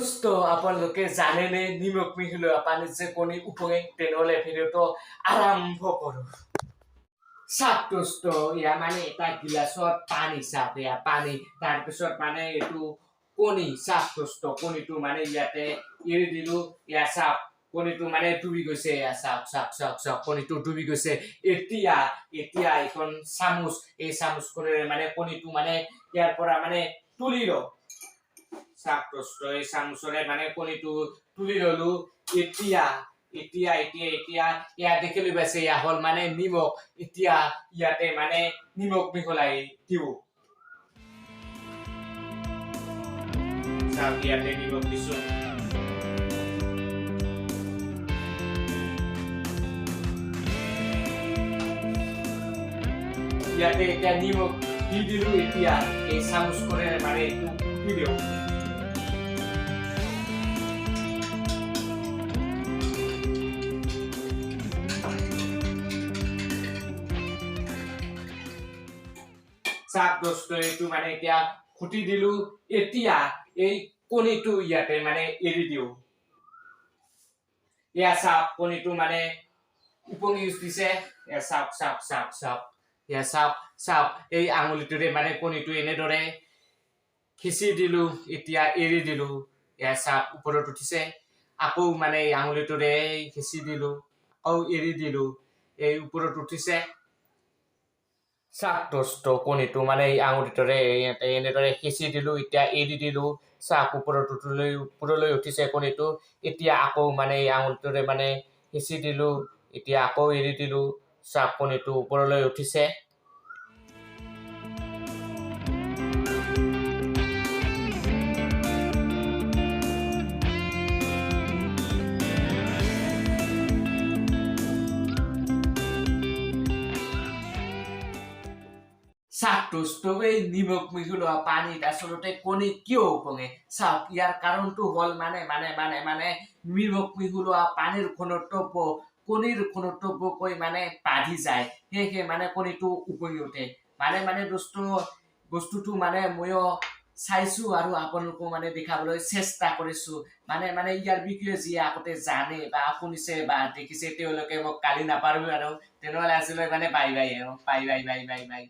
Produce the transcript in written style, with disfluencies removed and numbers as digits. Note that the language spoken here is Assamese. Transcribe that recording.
দোস্ত আপোনালোকে জানেনে নিমখ মিহলোৱা পানীত যে কণী উপঙে তেনেহ'লে ভিডিঅ'টো আৰম্ভ কৰোঁ চাপ দোস্ত ইয়া মানে এটা গিলাচত পানী চাপ ইয়া পানী তাৰপিছত মানে এইটো কণী চাপ দোস্ত কণীটো মানে ইয়াতে এৰি দিলো ইয়া চাপ কণীটো মানে ডুবি গৈছে ইয়া চাপ চাপ চাপ চাপ কণীটো ডুবি গৈছে এতিয়া এতিয়া এখন চামুচ এই চামুচখনেৰে মানে কণীটো মানে ইয়াৰ পৰা মানে তুলি লওঁ চাপ দোস্ত এই চামুচৰে মানে কণীটো তুলি ললো এতিয়া এতিয়া এতিয়া এতিয়া ইয়া দেখিলি পাইছে ইয়া হল মানে নিমখ এতিয়া ইয়াতে মানে নিমখ মিহলাই দিও চাপ ইয়াতে নিমখ দিছো ইয়াতে এতিয়া নিমখ দি দিলো এতিয়া এই চামুচ করে মানে একটু দিও চাপ দোস্ত এইটো মানে এতিয়া খুটি দিলো এতিয়া এই কণীটো ইয়াতে মানে এৰি দিও ইয়া চাপ কণীটো মানে উপঙি উঠিছে ইয়া চাপ চাপ চাপ চাপ ইয়া চাপ চাপ এই আঙুলিটোৰে মানে কণীটো এনেদৰে খিচি দিলো এতিয়া এৰি দিলো ইয়া চাপ ওপৰত উঠিছে আকৌ মানে এই আঙুলিটোৰে খিচি দিলো আকৌ এৰি দিলো এই ওপৰত উঠিছে চাপ দোস্ত কণীটো মানে এই আঙুলিটোৰে এনেদৰে খিচি দিলো এতিয়া এৰি দিলো চাপ ওপৰলৈ উঠিছে কণীটো এতিয়া আকৌ মানে এই আঙুলিটোৰে মানে খিচি দিলো এতিয়া আকৌ এৰি দিলো চাপ কণীটো ওপৰলৈ উঠিছে চাপ দোস্ত এই নিমখ মিহলোৱা পানীত আচলতে কণী কিয় উপঙে চাওক ইয়াৰ কাৰণটো হল মানে নিমখ মিহলোৱা পানীৰ ঘনত্ব কণীৰ ঘনত্বকৈ মানে বাঢ়ি যায় সেয়েহে মানে কণীটো উপঙি উঠে মানে দোস্ত বস্তুটো মানে ময়ো চাইছো আৰু আপোনালোকক মানে দেখাবলৈ চেষ্টা কৰিছো মানে ইয়াৰ বিষয়ে যি আগতে জানে বা শুনিছে বা দেখিছে তেওঁলোকে মোক গালি নাপাৰিব আৰু তেনেহ'লে আজিলৈ মানে বাই বাই